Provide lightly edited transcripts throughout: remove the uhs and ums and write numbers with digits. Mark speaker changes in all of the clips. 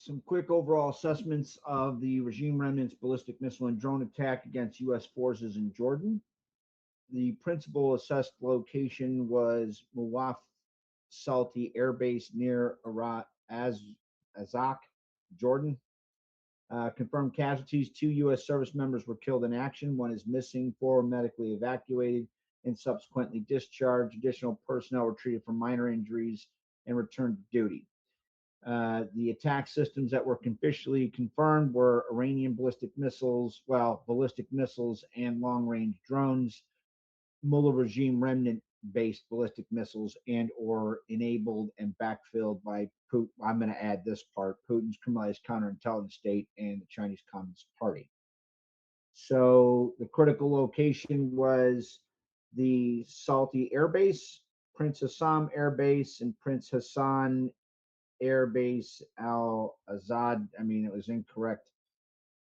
Speaker 1: Some quick overall assessments of the regime remnants ballistic missile and drone attack against U.S. forces in Jordan. The principal assessed location was Muwaffaq Salti Air Base near Azak, Jordan. Confirmed casualties: two U.S. service members were killed in action. One is missing. Four were medically evacuated and subsequently discharged. Additional personnel were treated for minor injuries and returned to duty. The attack systems that were officially confirmed were Iranian ballistic missiles and long-range drones, Mullah regime remnant-based ballistic missiles, and/or enabled and backfilled by Putin. I'm going to add this part: Putin's criminalized counterintelligence state and the Chinese Communist Party. So the critical location was the Salti Air Base, Prince Hassan Air Base, and Prince Hassan Air Base Al Azad. I mean, it was incorrect.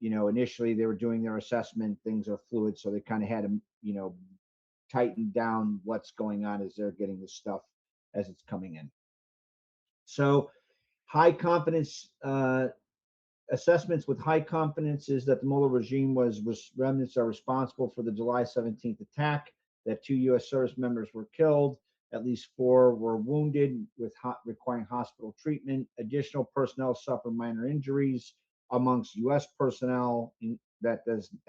Speaker 1: Initially they were doing their assessment. Things are fluid, so they kind of had to, tighten down what's going on as they're getting the stuff as it's coming in. So, high confidence assessments with high confidence is that the Mullah regime remnants are responsible for the July 17th attack. That two U.S. service members were killed. At least four were wounded with requiring hospital treatment. Additional personnel suffered minor injuries amongst U.S. personnel. That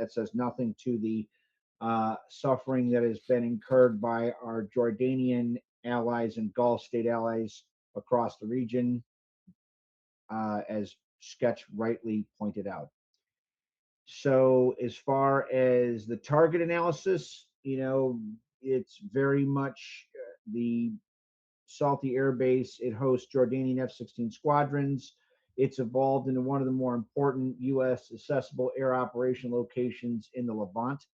Speaker 1: says nothing to the suffering that has been incurred by our Jordanian allies and Gulf state allies across the region, as Sketch rightly pointed out. So as far as the target analysis, it's very much the Salty Air Base. It hosts Jordanian F-16 squadrons. It's evolved into one of the more important U.S. accessible air operation locations in the Levant.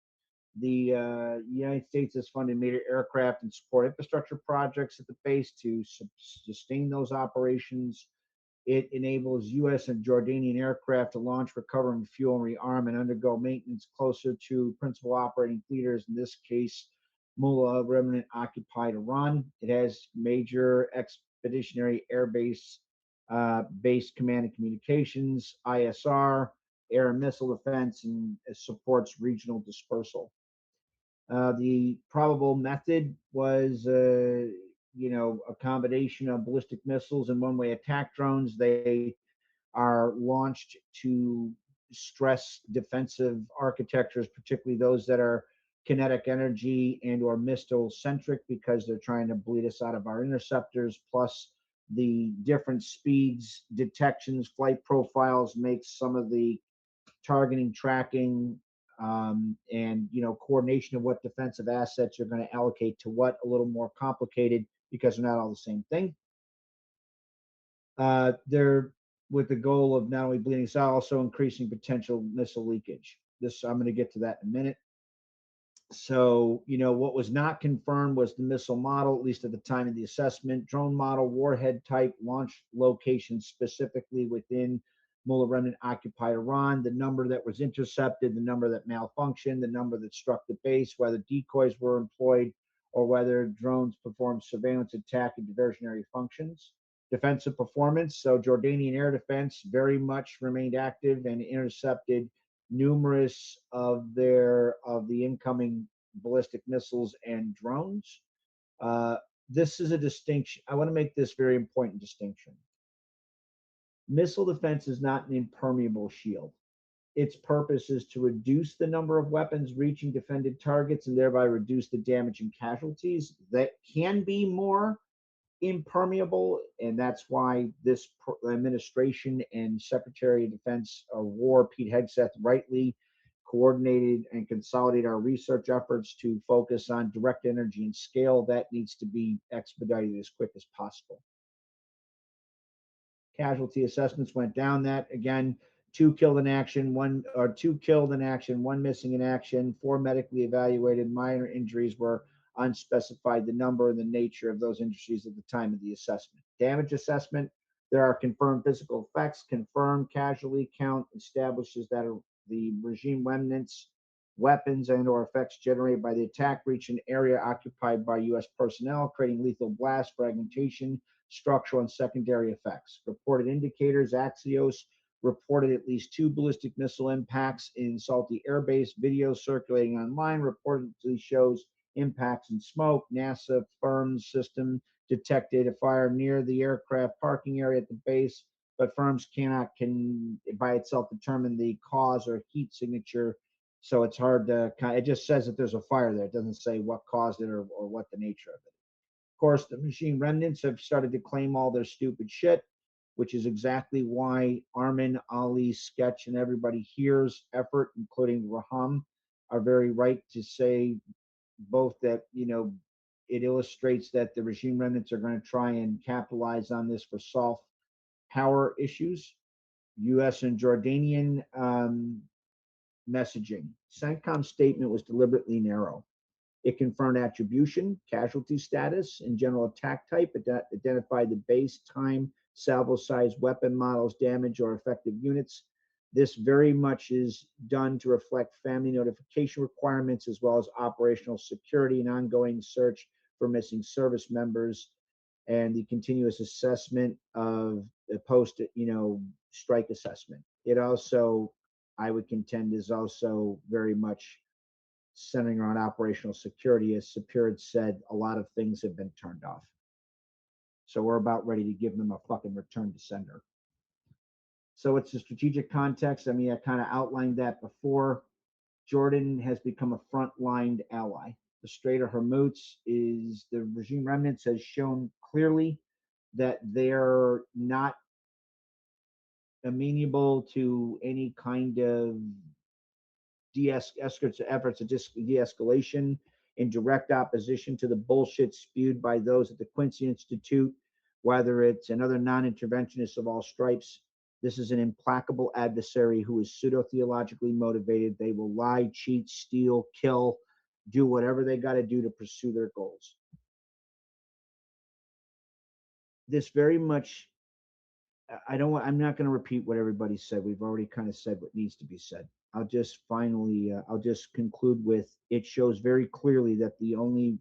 Speaker 1: The United States has funded major aircraft and support infrastructure projects at the base to sustain those operations. It enables U.S. and Jordanian aircraft to launch, recover, and fuel and rearm and undergo maintenance closer to principal operating theaters, in this case, Mullah remnant occupied Iran. It has major expeditionary air base, base command and communications, ISR, air and missile defense, and supports regional dispersal. The probable method was, a combination of ballistic missiles and one-way attack drones. They are launched to stress defensive architectures, particularly those that are kinetic energy and/or missile-centric, because they're trying to bleed us out of our interceptors. Plus, the different speeds, detections, flight profiles makes some of the targeting, tracking, and coordination of what defensive assets you're going to allocate to what a little more complicated, because they're not all the same thing. They're with the goal of not only bleeding us out, also increasing potential missile leakage. I'm going to get to that in a minute. So, what was not confirmed was the missile model, at least at the time of the assessment, drone model, warhead type, launch location specifically within Mullah remnant occupied Iran, the number that was intercepted, the number that malfunctioned, the number that struck the base, whether decoys were employed, or whether drones performed surveillance, attack, and diversionary functions. Defensive performance. So Jordanian air defense very much remained active and intercepted numerous of the incoming ballistic missiles and drones. This is a distinction. I want to make this very important distinction. Missile defense is not an impermeable shield. Its purpose is to reduce the number of weapons reaching defended targets and thereby reduce the damage and casualties. That can be more impermeable, and that's why this administration and Secretary of Defense or War Pete Hegseth rightly coordinated and consolidated our research efforts to focus on direct energy and scale. That needs to be expedited as quick as possible. Casualty assessments went down. That again, two killed in action, one missing in action, four medically evaluated. Minor injuries were unspecified. The number and the nature of those injuries at the time of the assessment. Damage assessment. There are confirmed physical effects. Confirmed casualty count establishes that the regime remnants, weapons, and/or effects generated by the attack reach an area occupied by U.S. personnel, creating lethal blast, fragmentation, structural and secondary effects. Reported indicators, Axios reported at least 2 ballistic missile impacts in Salti Air Base. Video circulating online reportedly shows impacts in smoke. NASA firms system detected a fire near the aircraft parking area at the base, but firms can by itself determine the cause or heat signature. So it's hard to it just says that there's a fire there. It doesn't say what caused it or what the nature of it. Of course, the machine remnants have started to claim all their stupid shit, which is exactly why Armin, Ali's sketch and everybody here's effort, including Raham, are very right to say both that, it illustrates that the regime remnants are going to try and capitalize on this for soft power issues. U.S. and Jordanian messaging. CENTCOM's statement was deliberately narrow. It confirmed attribution, casualty status, and general attack type, identified the base, time, salvo size, weapon models, damage, or effective units. This very much is done to reflect family notification requirements as well as operational security and ongoing search for missing service members and the continuous assessment of the post, strike assessment. It also, I would contend, is also very much centering around operational security. As Sapir said, a lot of things have been turned off. So we're about ready to give them a fucking return to sender. So it's the strategic context. I mean, I kind of outlined that before. Jordan has become a front-line ally. The Strait of Hormuz is, the regime remnants has shown clearly that they're not amenable to any kind of efforts of de-escalation, in direct opposition to the bullshit spewed by those at the Quincy Institute, whether it's another non-interventionist of all stripes. This is an implacable adversary who is pseudo-theologically motivated. They will lie, cheat, steal, kill, do whatever they got to do to pursue their goals. This very much, I'm not going to repeat what everybody said. We've already kind of said what needs to be said. I'll just conclude with, it shows very clearly that the only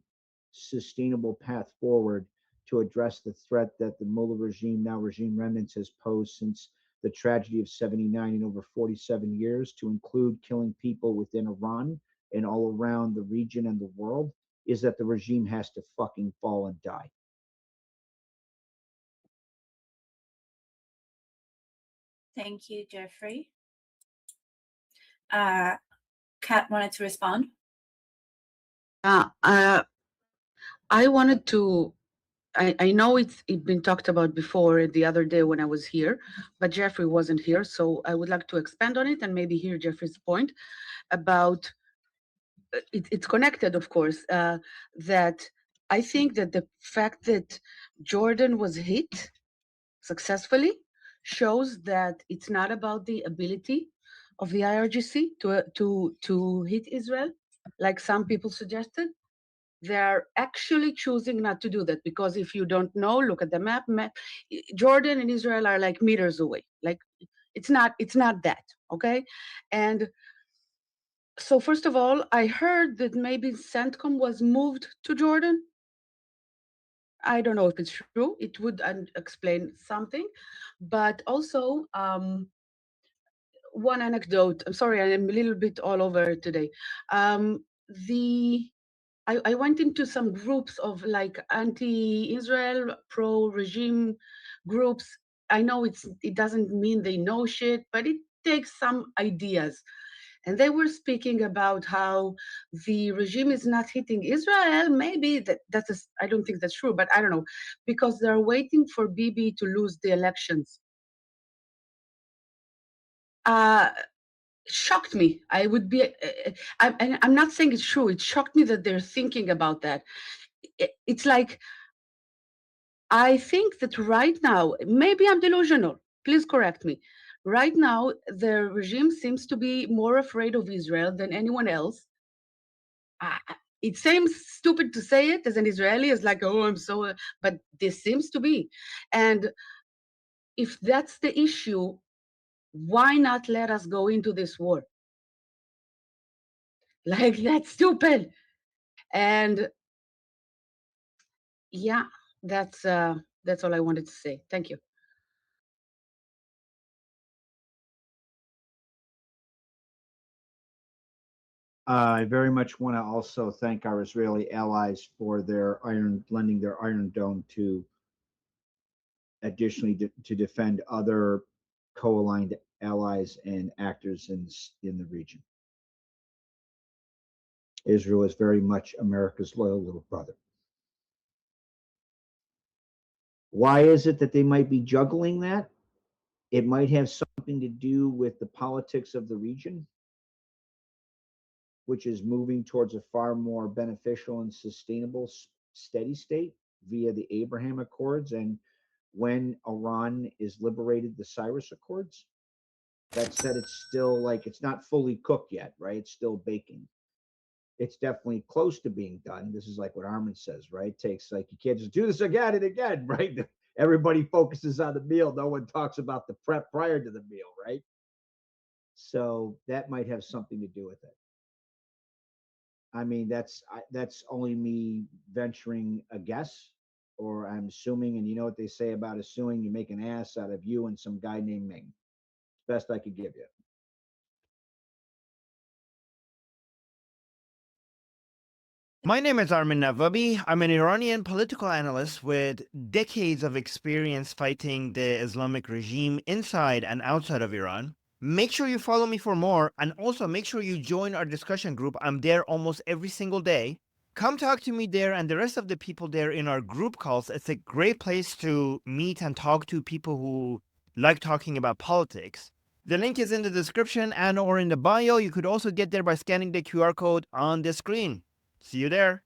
Speaker 1: sustainable path forward to address the threat that the Mullah regime, now regime remnants, has posed since the tragedy of 79 in over 47 years, to include killing people within Iran and all around the region and the world, is that the regime has to fucking fall and die.
Speaker 2: Thank you, Jeffrey. Kat wanted to respond.
Speaker 3: I wanted to, I know it's been talked about before the other day when I was here, but Jeffrey wasn't here, so I would like to expand on it and maybe hear Jeffrey's point about, it's connected, of course, that I think that the fact that Jordan was hit successfully shows that it's not about the ability of the IRGC to hit Israel, like some people suggested. They're actually choosing not to do that, because if you don't know, look at the map. Jordan and Israel are like meters away. Like it's not that, okay? And so first of all, I heard that maybe CENTCOM was moved to Jordan. I don't know if it's true. It would explain something. But also, one anecdote. I'm sorry, I'm a little bit all over today. I went into some groups of like anti-Israel, pro-regime groups. I know it doesn't mean they know shit, but it takes some ideas. And they were speaking about how the regime is not hitting Israel. Maybe I don't think that's true, but I don't know, because they're waiting for Bibi to lose the elections. Shocked me. I would be, I'm not saying it's true. It shocked me that they're thinking about that. It's like, I think that right now, maybe I'm delusional, please correct me. Right now, the regime seems to be more afraid of Israel than anyone else. It seems stupid to say it as an Israeli, it's like, oh, I'm so, but this seems to be. And if that's the issue, why not let us go into this war? Like, that's stupid. And yeah, that's That's all I wanted to say. Thank you.
Speaker 1: I very much want to also thank our Israeli allies for lending their Iron Dome to additionally to defend other co-aligned allies and actors in the region. Israel is very much America's loyal little brother. Why is it that they might be juggling that? It might have something to do with the politics of the region, which is moving towards a far more beneficial and sustainable steady state via the Abraham Accords, and when Iran is liberated, the Cyrus Accords. That said, it's still like it's not fully cooked yet, right? It's still baking. It's definitely close to being done. This is like what Armin says, right? It takes like you can't just do this again and again, right? Everybody focuses on the meal. No one talks about the prep prior to the meal, right? So that might have something to do with it. I mean, that's only me venturing a guess, or I'm assuming. And you know what they say about assuming? You make an ass out of you and some guy named Ming. It's best I could give you.
Speaker 4: My name is Armin Navabi. I'm an Iranian political analyst with decades of experience fighting the Islamic regime inside and outside of Iran. Make sure you follow me for more, and also make sure you join our discussion group. I'm there almost every single day. Come talk to me there and the rest of the people there in our group calls. It's a great place to meet and talk to people who like talking about politics. The link is in the description and or in the bio. You could also get there by scanning the QR code on the screen. See you there.